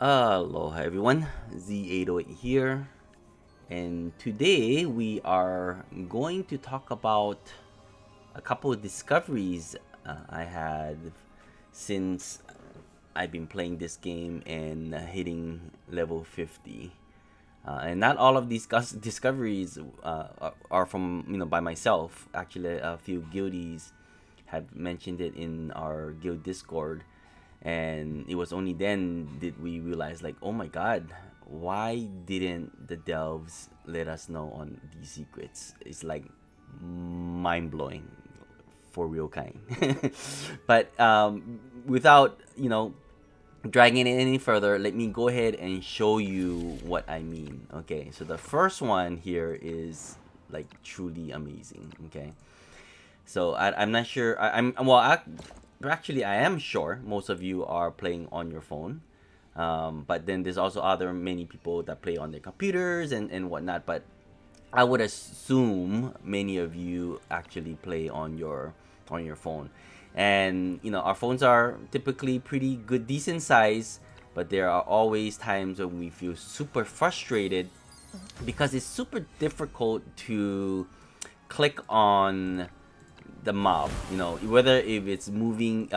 Aloha everyone, Z808 here, and today we are going to talk about a couple of discoveries I had since I've been playing this game and hitting level 50. And not all of these discoveries are from by myself. Actually, a few guildies have mentioned it in our guild Discord, and it was only then did we realize, like, oh my god, why didn't the delves let us know on these secrets? It's like mind-blowing, for real kind. But without dragging it any further, let me go ahead and show you what I mean. Okay, so the first one here is like truly amazing. Okay, so I'm not sure. Actually, I am sure most of you are playing on your phone. But then there's also other many people that play on their computers and whatnot. But I would assume many of you actually play on your phone. And our phones are typically pretty good, decent size, but there are always times when we feel super frustrated because it's super difficult to click on the mob, whether if it's moving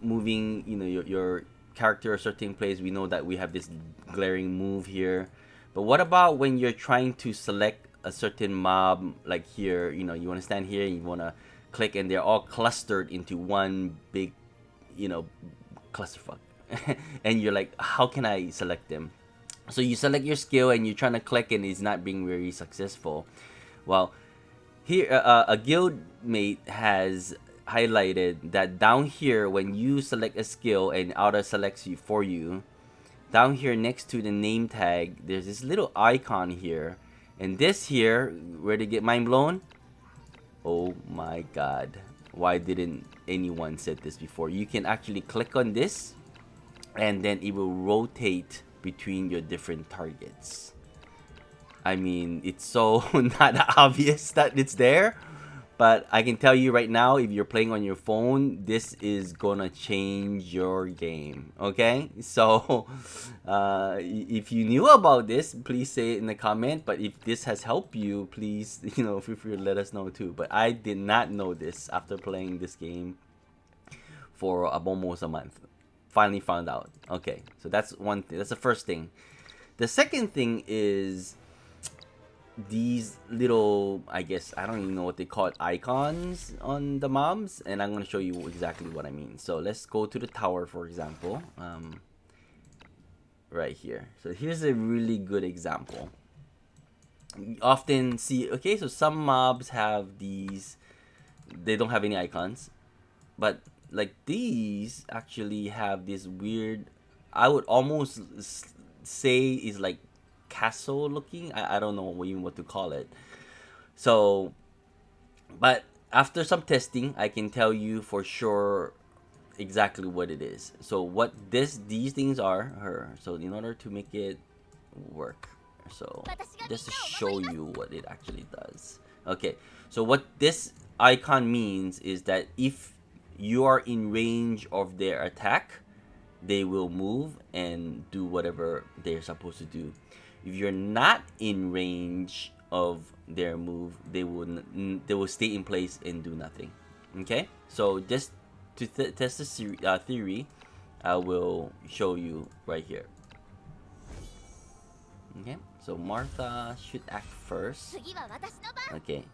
your character a certain place. We know that we have this glaring move here, but what about when you're trying to select a certain mob, like here, you want to stand here and you want to click, and they're all clustered into one big clusterfuck. And you're like, how can I select them? So you select your skill and you're trying to click and it's not being very successful. Well, here a guild mate has highlighted that down here, when you select a skill and auto selects you for you, down here next to the name tag, there's this little icon here, and this here, where to get mind blown? Oh my god, why didn't anyone said this before? You can actually click on this and then it will rotate between your different targets. I mean, it's so not obvious that it's there, but I can tell you right now, if you're playing on your phone, this is gonna change your game. Okay, so if you knew about this, please say it in the comment. But if this has helped you, please feel free to let us know too. But I did not know this after playing this game for almost a month. Finally found out. Okay, so that's one thing. That's the first thing. The second thing is these little, I guess, I don't even know what they call it, icons on the mobs, and I'm going to show you exactly what I mean. So let's go to the tower, for example, right here. So here's a really good example. You often see, okay, so some mobs have these, they don't have any icons, but like these actually have this weird, I would almost say is like castle looking. I don't know even what to call it. So, but after some testing, I can tell you for sure exactly what it is. So what these things are her. So in order to make it work, so just to show you what it actually does. Okay, so what this icon means is that if you are in range of their attack, they will move and do whatever they're supposed to do. If you're not in range of their move, they will stay in place and do nothing. Okay, so just to test the theory, I will show you right here. Okay, so Martha should act first. Okay,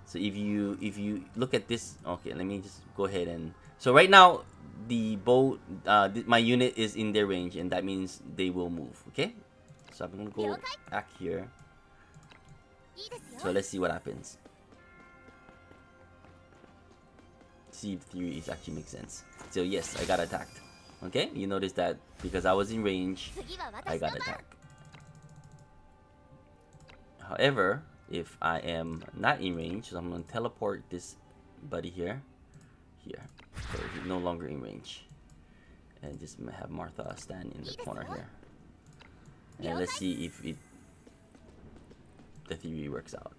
so if you look at this, okay, let me just go ahead and, so right now the bow, my unit is in their range, and that means they will move. Okay, so I'm gonna go act here. So let's see what happens. See if the theory is actually makes sense. So yes, I got attacked. Okay, you notice that because I was in range, I got attacked. However, if I am not in range, so I'm gonna teleport this buddy here, so he's no longer in range, and just have Martha stand in the corner here, and let's see if the theory works out.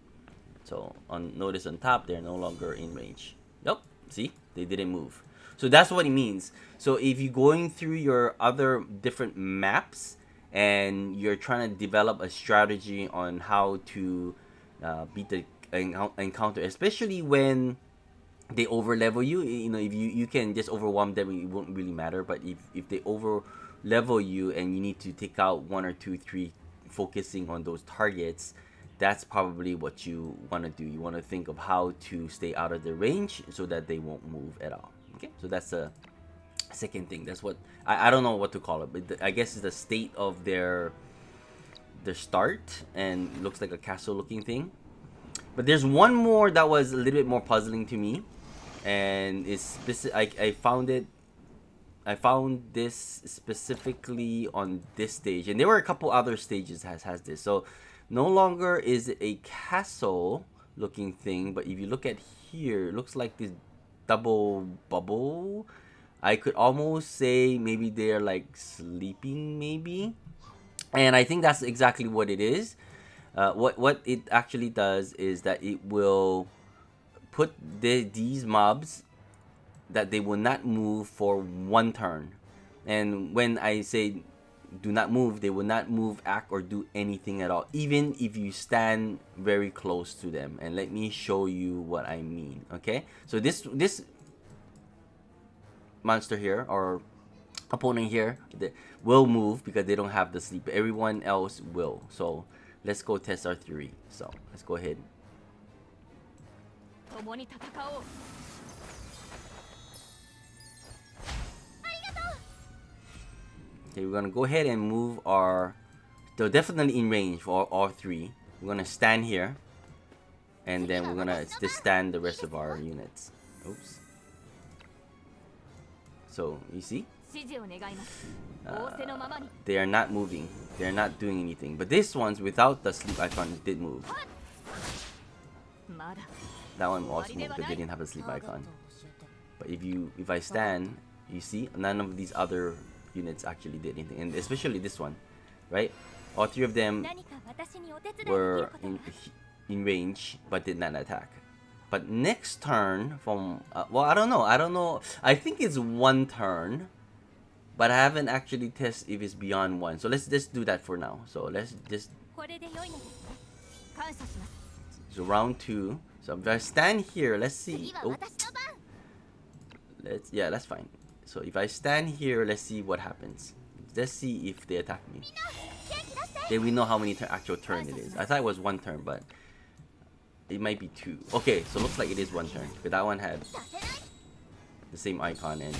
So notice on top, they're no longer in range. Nope, see, they didn't move. So that's what it means. So if you're going through your other different maps and you're trying to develop a strategy on how to beat the encounter, especially when they over level you. You know, if you can just overwhelm them, it won't really matter. But if they over level you and you need to take out one or two, three, focusing on those targets, that's probably what you want to do. You want to think of how to stay out of the range so that they won't move at all. Okay, so that's the second thing. That's what I don't know what to call it, but I guess it's the state of their start, and looks like a castle looking thing. But there's one more that was a little bit more puzzling to me, and it's specific. I found this specifically on this stage, and there were a couple other stages has this. So no longer is it a castle looking thing, but if you look at here, it looks like this double bubble. I could almost say maybe they're like sleeping, maybe. And I think that's exactly what it is. What it actually does is that it will put these mobs that they will not move for one turn. And when I say do not move, they will not move, act, or do anything at all, even if you stand very close to them. And let me show you what I mean. Okay, so this monster here, or opponent here, will move because they don't have the sleep. Everyone else will. So let's go test our theory. So let's go ahead. Okay, we're gonna go ahead and move our. They're definitely in range for all three. We're gonna stand here, and then we're gonna just stand the rest of our units. Oops. So you see, they are not moving. They are not doing anything. But this one's without the sleep icon did move. That one also moved, but they didn't have a sleep icon. But if I stand, you see, none of these other units actually did anything, and especially this one, right? All three of them were in range but did not attack. But next turn from well, I don't know. I think it's one turn, but I haven't actually tested if it's beyond one. So let's just do that for now. So let's just so round 2. So if I stand here, let's see. Oh. That's fine. So if I stand here, let's see what happens. Let's see if they attack me. Then we know how many actual turn it is. I thought it was one turn, but it might be 2. Okay, so looks like it is one turn. But that one had the same icon and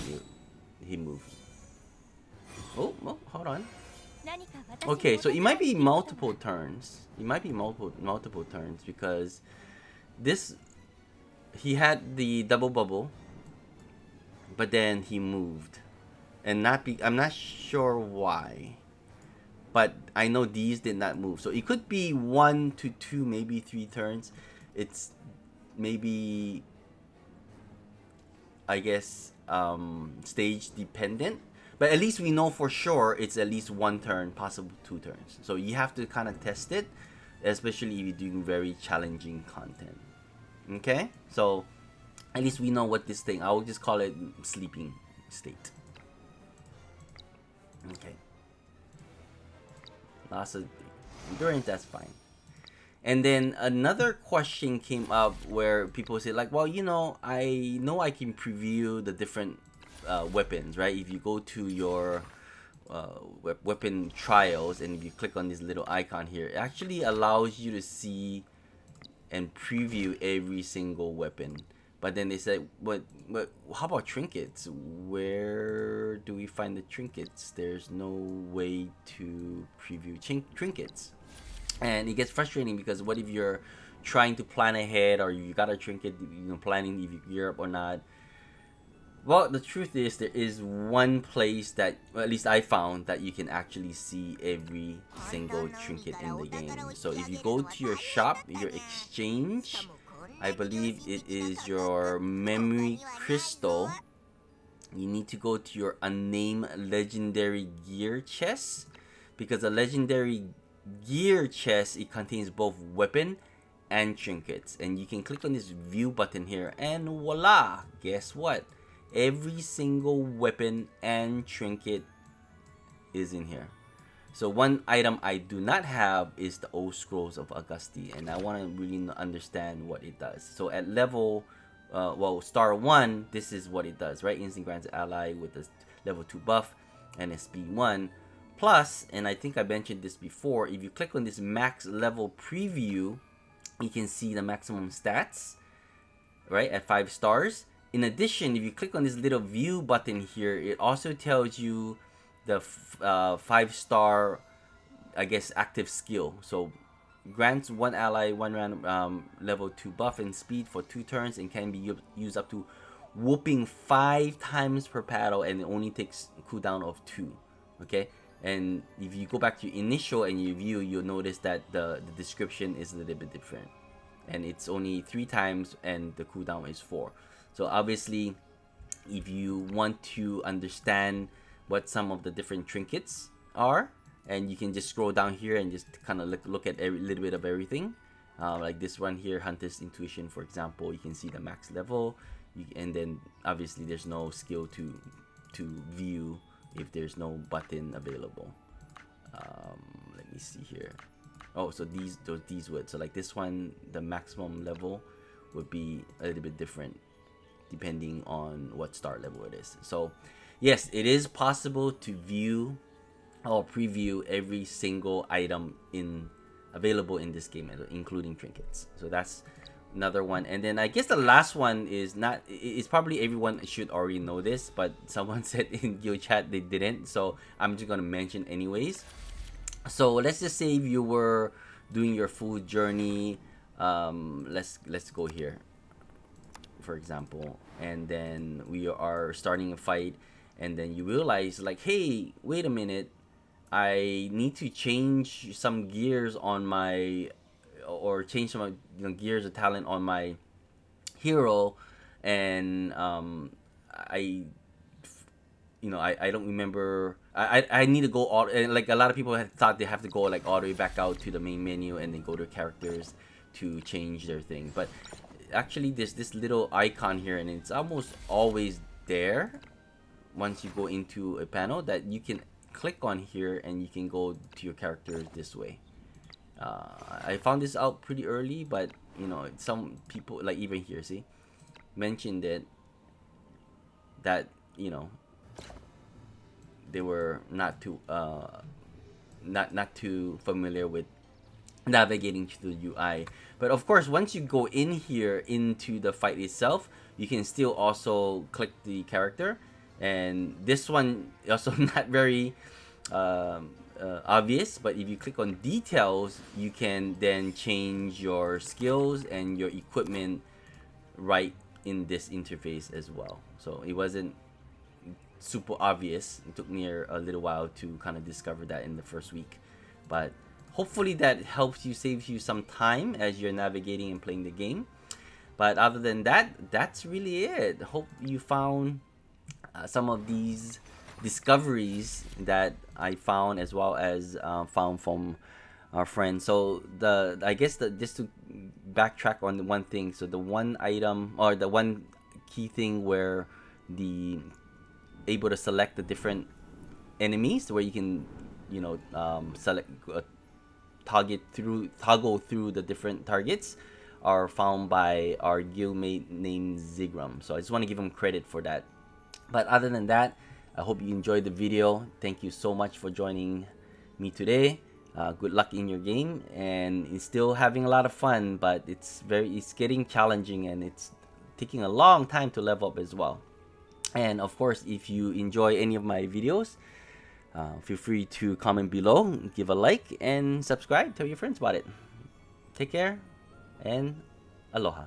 he moved. Oh, hold on. Okay, so it might be multiple turns. It might be multiple turns because this, he had the double bubble, but then he moved, and I'm not sure why, but I know these did not move. So it could be 1 to 2, maybe 3 turns. It's maybe, I guess, stage dependent, but at least we know for sure it's at least 1 turn, possible 2 turns. So you have to kind of test it, especially if you're doing very challenging content. Okay, so at least we know what this thing, I will just call it sleeping state. Okay, lots of endurance, that's fine. And then another question came up where people say like, well, I know I can preview the different weapons, right? If you go to your weapon trials, and if you click on this little icon here, it actually allows you to see and preview every single weapon. But then they said, but how about trinkets? Where do we find the trinkets? There's no way to preview trinkets. And it gets frustrating because what if you're trying to plan ahead, or you got a trinket, planning if you gear up or not. Well, the truth is there is one place that, well, at least I found, that you can actually see every single trinket in the game. So if you go to your shop, your exchange, I believe it is your memory crystal, you need to go to your unnamed legendary gear chest, because a legendary gear chest, it contains both weapon and trinkets. And you can click on this view button here, and voila, guess what? Every single weapon and trinket is in here. So one item I do not have is the Old Scrolls of Augusti, and I want to really understand what it does. So at level, star 1, this is what it does, right? Instant grants ally with a level 2 buff and a speed 1. Plus, and I think I mentioned this before, if you click on this max level preview, you can see the maximum stats, right, at 5 stars. In addition, if you click on this little view button here, it also tells you the 5-star, I guess, active skill. So grants one ally one random level 2 buff and speed for 2 turns and can be used up to whooping 5 times per battle, and it only takes cooldown of 2. Okay, and if you go back to your initial and your view, you'll notice that the description is a little bit different, and it's only 3 times and the cooldown is 4. So obviously, if you want to understand what some of the different trinkets are, and you can just scroll down here and just kind of look at every little bit of everything, like this one here, Hunter's Intuition, for example. You can see the max level, and then obviously there's no skill to view if there's no button available. Let me see here. Oh, so these would, so like this one, the maximum level would be a little bit different depending on what star level it is. So yes, it is possible to view or preview every single item available in this game, including trinkets. So that's another one. And then I guess the last one is not, it's probably everyone should already know this, but someone said in guild chat they didn't, so I'm just gonna mention anyways. So let's just say if you were doing your food journey, let's go here, for example, and then we are starting a fight, and then you realize, like, hey, wait a minute, I need to change some gears on my, or change some gears or talent on my hero, and I don't remember. I need to go all, and like a lot of people had thought they have to go like all the way back out to the main menu and then go to characters to change their thing. But actually, there's this little icon here, and it's almost always there once you go into a panel that you can click on here, and you can go to your character this way. I found this out pretty early, but some people, like even here, see, mentioned it, that they were not too not too familiar with navigating to the UI. But of course, once you go in here into the fight itself, you can still also click the character, and this one also not very obvious, but if you click on details, you can then change your skills and your equipment right in this interface as well. So it wasn't super obvious. It took me a little while to kind of discover that in the first week, but hopefully that helps you, saves you some time as you're navigating and playing the game. But other than that, that's really it. Hope you found some of these discoveries that I found, as well as found from our friends. So I guess just to backtrack on the one thing, so the one item, or the one key thing where able to select the different enemies, where you can select toggle through the different targets, are found by our guildmate named Zigram. So I just want to give him credit for that. But other than that, I hope you enjoyed the video. Thank you so much for joining me today. Good luck in your game, and it's still having a lot of fun, but it's getting challenging, and it's taking a long time to level up as well. And of course, if you enjoy any of my videos, feel free to comment below, give a like, and subscribe. Tell your friends about it. Take care, and aloha.